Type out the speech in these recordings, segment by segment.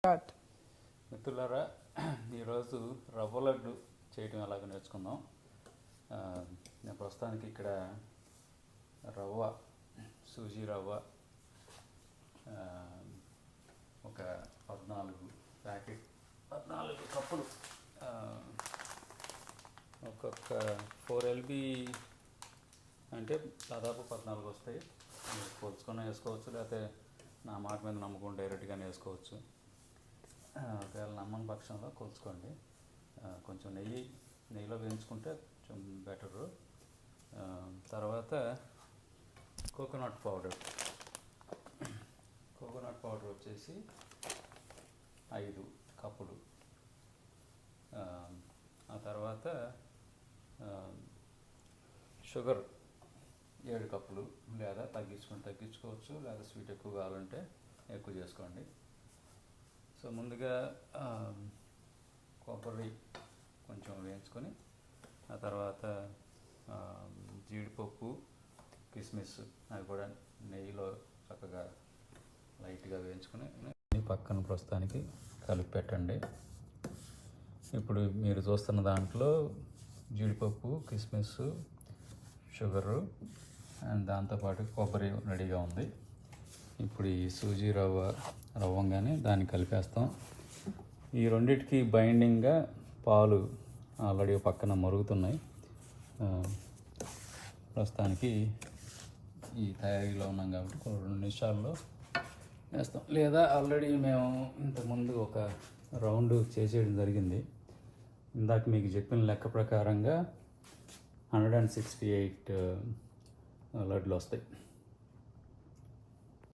Start. మిత్రులారా, ఈరోజు రవ్వ లడ్డు చేయటం ఎలాగో నేర్చుకుందాం. నేను ప్రస్తుతానికి ఇక్కడ రవ్వ, సూజీ రవ్వ ఒక 14 కప్పులు, ఒక్కొక్క 4 LB అంటే దాదాపు 14 వస్తాయి. మీరు పోల్చుకొని వేసుకోవచ్చు, లేకపోతే నా మాట మీద నమ్మకం డైరెక్ట్గానే వేసుకోవచ్చు. ఒకవేళ నమ్మని పక్షంలో కొలుచుకోండి. కొంచెం నెయ్యిలో వేయించుకుంటే కొంచెం బెటరు. తర్వాత కోకోనట్ పౌడర్ వచ్చేసి 5 కప్పులు. ఆ తర్వాత షుగర్ 7 కప్పులు, లేదా తగ్గించుకోవచ్చు, లేదా స్వీట్ ఎక్కువ కావాలంటే ఎక్కువ చేసుకోండి. సో ముందుగా కొబ్బరి కొంచెం వేయించుకొని, ఆ తర్వాత జీడిపప్పు, కిస్మిస్ అవి కూడా నెయ్యిలో చక్కగా లైట్గా వేయించుకొని పక్కన ప్రస్తుతానికి కలిపి పెట్టండి. ఇప్పుడు మీరు చూస్తున్న దాంట్లో జీడిపప్పు, కిస్మిస్, షుగరు అండ్ దాంతోపాటు కొబ్బరి రెడీగా ఉంది. ఇప్పుడు ఈ సూజీ రవ్వంగానే దాన్ని కలిపేస్తాం. ఈ రెండిటికి బైండింగ్గా పాలు ఆల్రెడీ పక్కన మరుగుతున్నాయి. ప్రస్తుతానికి ఈ తయారీలో ఉన్నాం కాబట్టి 2 నిమిషాల్లో వేస్తాం. లేదా ఆల్రెడీ మేము ఇంతకుముందు ఒక రౌండ్ చేసేయడం జరిగింది. ఇందాక మీకు చెప్పిన లెక్క ప్రకారంగా 168 లడ్లు వస్తాయి.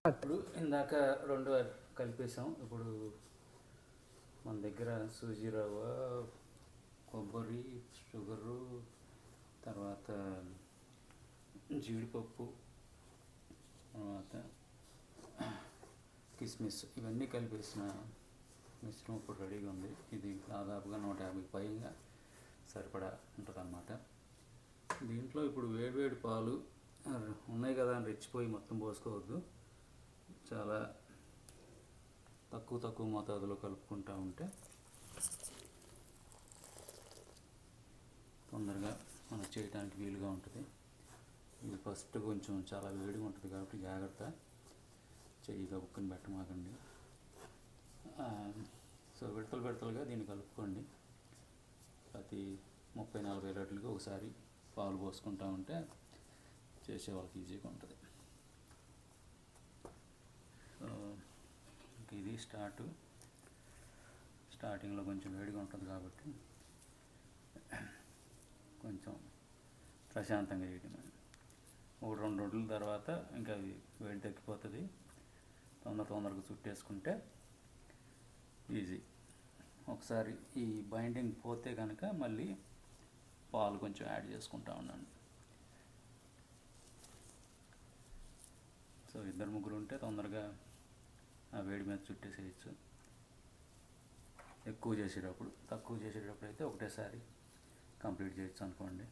ఇప్పుడు ఇందాక 2 కలిపేసాం. ఇప్పుడు మన దగ్గర సూజీ రవ్వ, కొబ్బరి, షుగరు, తర్వాత జీడిపప్పు, తర్వాత కిస్మిస్ ఇవన్నీ కలిపేసిన మిశ్రమం ఇప్పుడు రెడీగా ఉంది. ఇది దాదాపుగా 150 పైగా సరిపడా ఉంటుంది అన్నమాట. దీంట్లో ఇప్పుడు వేడివేడి పాలు ఉన్నాయి కదా అని రెచ్చిపోయి మొత్తం పోసుకోవద్దు. చాలా తక్కువ మోతాదులో కలుపుకుంటూ ఉంటే తొందరగా మనకు చేయడానికి వీలుగా ఉంటుంది. ఇది ఫస్ట్ కొంచెం చాలా వేడిగా ఉంటుంది కాబట్టి జాగ్రత్త, చెయ్యి కప్పుకొని పెట్టమాకండి. సో విడతలుగా దీన్ని కలుపుకోండి. ప్రతి 30-40 లీటర్లకి ఒకసారి పాలు పోసుకుంటూ ఉంటే చేసే వాళ్ళకి ఈజీగా ఉంటుంది. ఇది స్టార్టింగ్లో కొంచెం వేడిగా ఉంటుంది కాబట్టి కొంచెం ప్రశాంతంగా చేయడం. 1-2 రోజుల తర్వాత ఇంకా అది వేడి తగ్గిపోతుంది. తొందరగా చుట్టేసుకుంటే ఈజీ. ఒకసారి ఈ బైండింగ్ పోతే కనుక మళ్ళీ పాలు కొంచెం యాడ్ చేసుకుంటూ ఉండండి. సో 2-3 ఉంటే తొందరగా ఆ వేడి మీద చుట్టేసేయచ్చు. తక్కువ చేసేటప్పుడు అయితే ఒకటేసారి కంప్లీట్ చేయొచ్చు అనుకోండి.